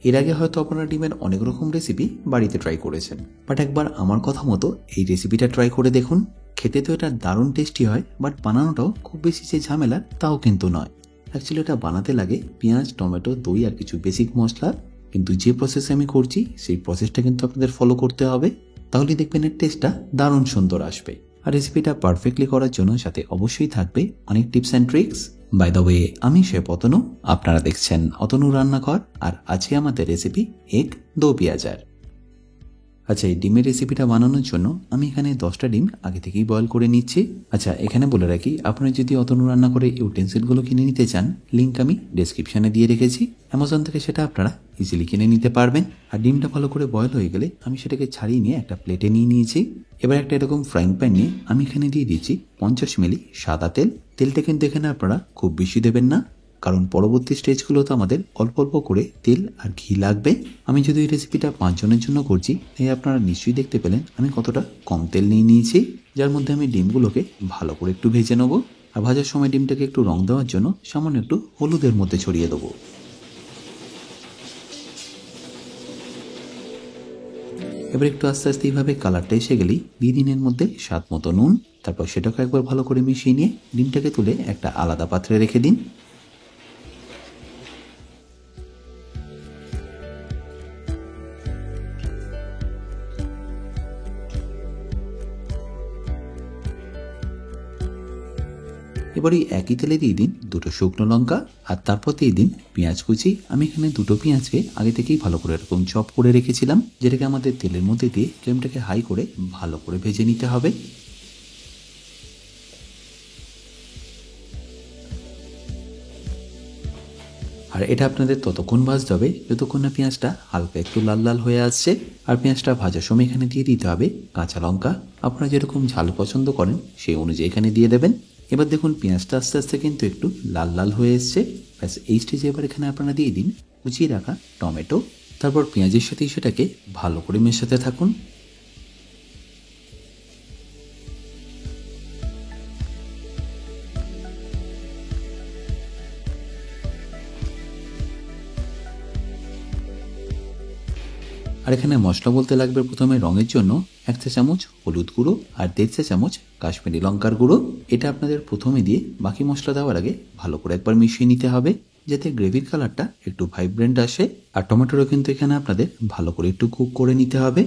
এর আগে হয়তো আপনারা ডিমের অনেক রকম রেসিপি বাড়িতে ট্রাই করেছেন, বাট একবার আমার কথা মতো এই রেসিপিটা ট্রাই করে দেখুন। খেতে তো এটা দারুণ টেস্টি হয়, বাট বানানোটাও খুব বেশি যে ঝামেলার তাও কিন্তু নয়। অ্যাকচুয়ালি এটা বানাতে লাগে পেঁয়াজ, টমেটো, দই আর কিছু বেসিক মশলা, কিন্তু যে প্রসেসে আমি করছি সেই প্রসেসটা কিন্তু আপনাদের ফলো করতে হবে, তাহলে দেখবেন এর টেস্টটা দারুণ সুন্দর আসবে। আর রেসিপিটা পারফেক্টলি করার জন্য সাথে অবশ্যই থাকবে অনেক tips and tricks. By the way, আমি শেফ অতনু, আপনারা দেখছেন অতনু রান্নাঘর, আর আজকে আমাদের রেসিপি এগ দো পেঁয়াজার। আচ্ছা, এই ডিমের রেসিপিটা বানানোর জন্য আমি এখানে 10টা ডিম আগে থেকেই বয়েল করে নিচ্ছি। আচ্ছা, এখানে বলে রাখি, আপনারা যদি অতনু রান্না করে ইউটেন্সিলগুলো কিনে নিতে চান, লিঙ্ক আমি ডেসক্রিপশনে দিয়ে রেখেছি, অ্যামাজন থেকে সেটা আপনারা ইজিলি কিনে নিতে পারবেন। আর ডিমটা ভালো করে বয়েল হয়ে গেলে আমি সেটাকে ছাড়িয়ে নিয়ে একটা প্লেটে নিয়ে নিয়েছি। এবার একটা এরকম ফ্রাইং প্যান নিয়ে আমি এখানে দিয়ে দিচ্ছি 50 মিলি সাদা তেল। তেলটা কিন্তু এখানে আপনারা খুব বেশি দেবেন না, কারণ পরবর্তী স্টেজগুলোতে আমাদের অল্প অল্প করে তেল আর ঘি লাগবে। আমি যদি এই রেসিপিটা 5 জনের জন্য করছি, তাই আপনারা নিশ্চয়ই দেখতে পেলেন আমি কতটা কম তেল নিয়ে নিয়েছি, যার মধ্যে আমি ডিমগুলোকে ভালো করে একটু ভেজে নেবো। আর ভাজার সময় ডিমটাকে একটু রং দেওয়ার জন্য সামান্য একটু হলুদের মধ্যে ছড়িয়ে দেবো। এবার একটু আস্তে আস্তে এইভাবে কালারটা এসে গেলেই দিয়ে দিন এর মধ্যে স্বাদ মতো নুন। তারপর সেটাকে একবার ভালো করে মিশিয়ে নিয়ে ডিমটাকে তুলে একটা আলাদা পাত্রে রেখে দিন। এবার এই একই তেলে দিয়ে দিন 2টো শুকনো লঙ্কা, আর তারপর দিয়ে দিন পেঁয়াজ কুচি। আমি এখানে 2টো পেঁয়াজকে আগে থেকেই ভালো করে এরকম চপ করে রেখেছিলাম, যেটাকে আমাদের তেলের মধ্যে দিয়ে ফ্লেমটাকে হাই করে ভালো করে ভেজে নিতে হবে। আর এটা আপনাদের ততক্ষণ ভাজতে হবে যতক্ষণ না পেঁয়াজটা হালকা একটু লাল লাল হয়ে আসছে। আর পেঁয়াজটা ভাজার সময় এখানে দিয়ে দিতে হবে কাঁচা লঙ্কা। আপনারা যেরকম ঝাল পছন্দ করেন সেই অনুযায়ী এখানে দিয়ে দেবেন। এবার দেখুন পেঁয়াজটা আস্তে আস্তে কিন্তু একটু লাল লাল হয়ে এসছে। ব্যাস এই স্টেজে এবার এখানে আপনারা দিয়ে দিন কুচিয়ে রাখা টমেটো। তারপর পেঁয়াজের সাথেই সেটাকে ভালো করে মেশাতে থাকুন। আর এখানে মশলা বলতে লাগবে প্রথমে রঙের জন্য 1 চা চামচ হলুদ গুঁড়ো আর 1.5 চা চামচ কাশ্মীরি লঙ্কার গুঁড়ো। এটা আপনাদের প্রথমে দিয়ে বাকি মশলা দেওয়ার আগে ভালো করে একবার মিশিয়ে নিতে হবে, যাতে গ্রেভির কালারটা একটু ভাইব্রেন্ট আসে। আর টমেটোরও কিন্তু এখানে আপনাদের ভালো করে একটু কুক করে নিতে হবে,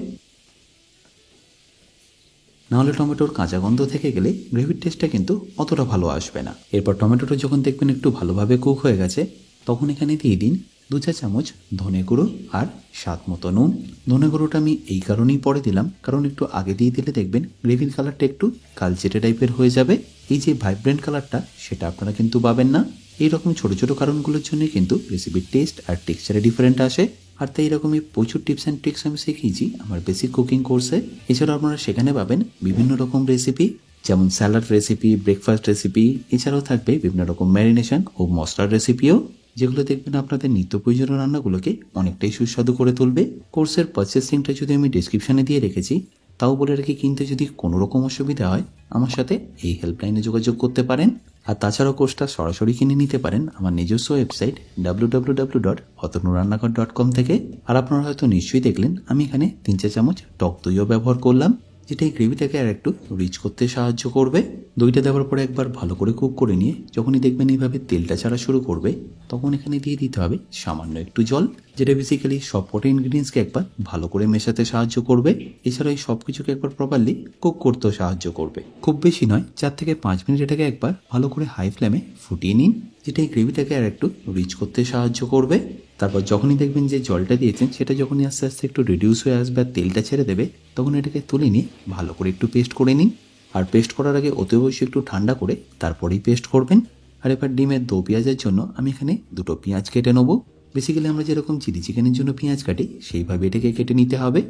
নাহলে টমেটোর কাঁচা গন্ধ থেকে গেলে গ্রেভির টেস্টটা কিন্তু অতটা ভালো আসবে না। এরপর টমেটোটা যখন দেখবেন একটু ভালোভাবে কুক হয়ে গেছে, তখন এখানে দিয়ে দিন 2 চা চামচ ধনে গুঁড়ো আর স্বাদ মতো নুন। ধনে গুঁড়োটা আমি এই কারণেই পরে দিলাম, কারণ একটু আগে দিয়ে দিলে দেখবেন গ্রেভির কালারটা একটু কালচেটে টাইপের হয়ে যাবে। এই যে ভাইব্রেন্ট কালারটা, সেটা আপনারা কিন্তু পাবেন না। এইরকম ছোট ছোট কারণগুলোর জন্যই কিন্তু রেসিপির টেস্ট আর টেক্সচারে ডিফারেন্ট আসে। আর তাই এরকমই প্রচুর টিপস অ্যান্ড ট্রিক্স আমি শিখিয়েছি আমার বেসিক কুকিং কোর্সে। এছাড়াও আপনারা সেখানে পাবেন বিভিন্ন রকম রেসিপি, যেমন স্যালাড রেসিপি, ব্রেকফাস্ট রেসিপি। এছাড়াও থাকবে বিভিন্ন রকম ম্যারিনেশন ও মশলার রেসিপিও, যেগুলো দেখবেন আপনাদের নিত্য প্রয়োজনীয় রান্নাগুলোকে অনেকটাই সুস্বাদু করে তুলবে। কোর্সের পারচেস লিঙ্কটা যদি আমি ডিসক্রিপশনে দিয়ে রেখেছি, তাও বলে রাখি কিনতে যদি কোনো রকম অসুবিধা হয় আমার সাথে এই হেল্পলাইনে যোগাযোগ করতে পারেন। আর তাছাড়াও কোর্সটা সরাসরি কিনে নিতে পারেন আমার নিজস্ব ওয়েবসাইট www.otonurannaghar.com থেকে। আর আপনারা হয়তো নিশ্চয়ই দেখলেন আমি এখানে 3 চা চামচ টক দইও ব্যবহার করলাম, যেটা এই গ্রেভিটাকে আর একটু রিচ করতে সাহায্য করবে। দইটা দেওয়ার পরে একবার ভালো করে কুক করে নিয়ে যখনই দেখবেন এইভাবে তেলটা ছাড়া শুরু করবে, তখন এখানে দিয়ে দিতে হবে সামান্য একটু জল, যেটা বেসিক্যালি সব কটা ইনগ্রিডিয়েন্টসকে একবার ভালো করে মেশাতে সাহায্য করবে। এছাড়া এই সব কিছুকে একবার প্রপারলি কুক করতেও সাহায্য করবে। খুব বেশি নয়, 4 থেকে 5 মিনিট এটাকে একবার ভালো করে হাই ফ্লেমে ফুটিয়ে নিন, যেটা এই গ্রেভিটাকে আর একটু রিচ করতে সাহায্য করবে। তারপর যখনই দেখবেন যে জলটা দিয়েছেন সেটা যখনই আস্তে আস্তে একটু রিডিউস হয়ে আসবে আর তেলটা ছেড়ে দেবে, তখন এটাকে তুলে নিয়ে ভালো করে একটু পেস্ট করে নিন। আর পেস্ট করার আগে অতি অবশ্যই একটু ঠান্ডা করে তারপরেই পেস্ট করবেন। আর এবার ডিমের দো পেঁয়াজের জন্য আমি এখানে 2টো পেঁয়াজ কেটে নেবো। বেসিক্যালি আমরা যেরকম চিলি চিকেনের জন্য পেঁয়াজ কাটি, সেইভাবে এটাকে কেটে নিতে হবে।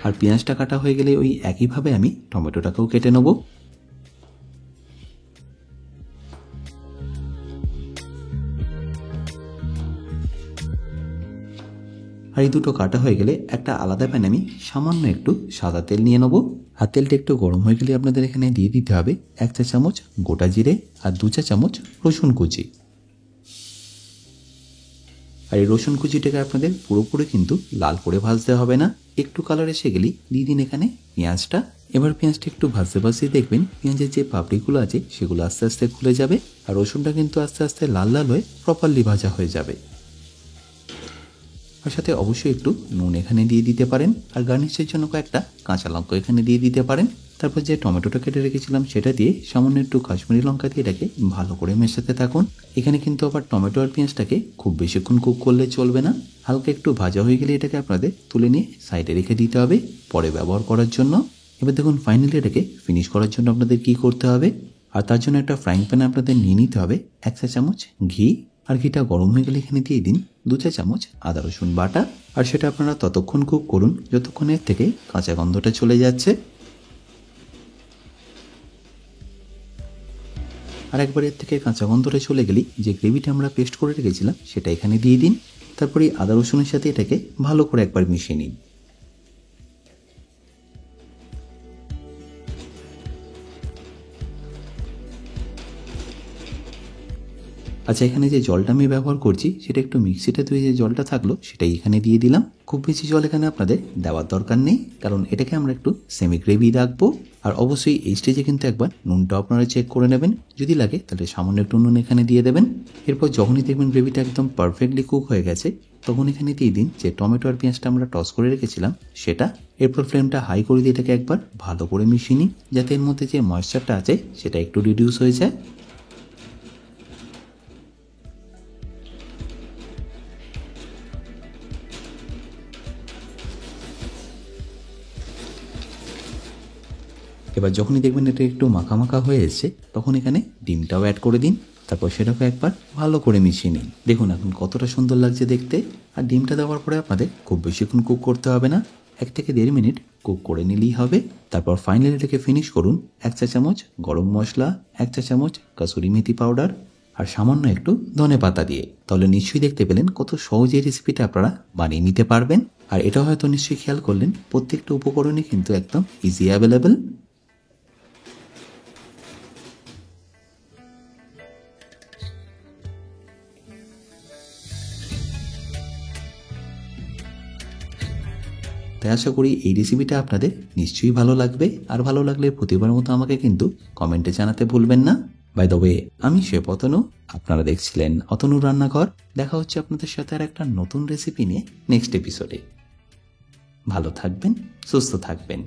আর পেঁয়াজটা কাটা হয়ে গেলে ওই একইভাবে আমি টমেটোটাকেও কেটে নেব। আর আর এই দুটো কাটা হয়ে গেলে একটা আলাদা প্যানে আমি সামান্য একটু সাদা তেল নিয়ে নেবো। আর তেলটা একটু গরম হয়ে গেলে আপনাদের এখানে দিয়ে দিতে হবে 1 চা চামচ গোটা জিরে আর 2 চা চামচ রসুন কুচি। আর এই রসুন কুচিটাকে আপনাদের পুরোপুরি কিন্তু লাল করে ভাজতে হবে না, একটু কালার এসে গেলেই দিয়ে দিন এখানে পেঁয়াজটা। এবার পেঁয়াজটা একটু ভাজতে ভাজতে দেখবেন পেঁয়াজের যে পাপড়িগুলো আছে সেগুলো আস্তে আস্তে খুলে যাবে আর রসুনটা কিন্তু আস্তে আস্তে লাল লাল হয়ে প্রপারলি ভাজা হয়ে যাবে। আর সাথে অবশ্যই একটু নুন এখানে দিয়ে দিতে পারেন আর গার্নিশের জন্য কয়েকটা কাঁচা লঙ্কা এখানে দিয়ে দিতে পারেন। তারপর যে টমেটোটা কেটে রেখেছিলাম সেটা দিয়ে সামান্য একটু কাশ্মীরি লঙ্কা দিয়ে এটাকে ভালো করে মেশাতে থাকুন। এখানে কিন্তু আবার টমেটো আর পেঁয়াজটাকে খুব বেশিক্ষণ কুক করলে চলবে না, হালকা একটু ভাজা হয়ে গেলে এটাকে আপনাদের তুলে নিয়ে সাইডে রেখে দিতে হবে পরে ব্যবহার করার জন্য। এবার দেখুন ফাইনালি এটাকে ফিনিশ করার জন্য আপনাদের কি করতে হবে, আর তার জন্য একটা ফ্রাইং প্যানে আপনাদের নিয়ে নিতে হবে 1 চা চামচ ঘি। আর ঘিটা গরম হয়ে গেলে এখানে দিয়ে দিন 2 চা চামচ আদা রসুন বাটা। আর সেটা আপনারা ততক্ষণ কুক করুন যতক্ষণ এর থেকে কাঁচা গন্ধটা চলে যাচ্ছে। আর একবার এর থেকে কাঁচা গন্ধটা চলে গেলেই যে গ্রেভিটা আমরা পেস্ট করে রেখেছিলাম সেটা এখানে দিয়ে দিন। তারপরে আদা রসুনের সাথে এটাকে ভালো করে একবার মিশিয়ে নিন। আচ্ছা, এখানে যে জলটা আমি ব্যবহার করছি সেটা একটু মিক্সিতে ধুয়ে যে জলটা থাকলো সেটাই এখানে দিয়ে দিলাম। খুব বেশি জল এখানে আপনাদের দেওয়ার দরকার নেই, কারণ এটাকে আমরা একটু সেমি গ্রেভি রাখবো। আর অবশ্যই এই স্টেজে কিন্তু একবার নুনটা আপনারা চেক করে নেবেন, যদি লাগে তাহলে সামান্য একটু নুন এখানে দিয়ে দেবেন। এরপর যখনই দেখবেন গ্রেভিটা একদম পারফেক্টলি কুক হয়ে গেছে তখন এখানে দিয়ে দিন যে টমেটো আর পেঁয়াজটা আমরা টস করে রেখেছিলাম সেটা। এরপর ফ্লেমটা হাই করে দিয়ে এটাকে একবার ভালো করে মিশিয়ে নিই যাতে এর মধ্যে যে ময়েশ্চারটা আছে সেটা একটু রিডিউস হয়ে যায়। এবার যখনই দেখবেন এটা একটু মাখা মাখা হয়ে এসেছে তখন এখানে ডিমটাও অ্যাড করে দিন। তারপর সেটাকে একবার ভালো করে মিশিয়ে নিন। দেখুন এখন কতটা সুন্দর লাগছে দেখতে। আর ডিমটা দেওয়ার পরে আপনাদের খুব বেশিক্ষণ কুক করতে হবে না, 1 থেকে 1.5 মিনিট কুক করে নিলেই হবে। তারপর ফাইনালি এটাকে ফিনিশ করুন 1 চা চামচ গরম মশলা, 1 চা চামচ কাসুরি মেথি পাউডার আর সামান্য একটু ধনেপাতা দিয়ে। তাহলে নিশ্চয়ই দেখতে পেলেন কত সহজে এই রেসিপিটা আপনারা বানিয়ে নিতে পারবেন। আর এটা হয়তো নিশ্চয়ই খেয়াল করলেন প্রত্যেকটা উপকরণই কিন্তু একদম ইজি অ্যাভেলেবেল। তাই আশা করি এই রেসিপিটা আপনাদের নিশ্চয়ই ভালো লাগবে। আর ভালো লাগলে প্রতিবার মতো আমাকে কিন্তু কমেন্টে জানাতে ভুলবেন না। বাই দ্য ওয়ে, আমি শেফ অতনু, আপনারা দেখছিলেন অতনুর রান্নাঘর। দেখা হচ্ছে আপনাদের সাথে আর একটা নতুন রেসিপি নিয়ে নেক্সট এপিসোডে। ভালো থাকবেন, সুস্থ থাকবেন।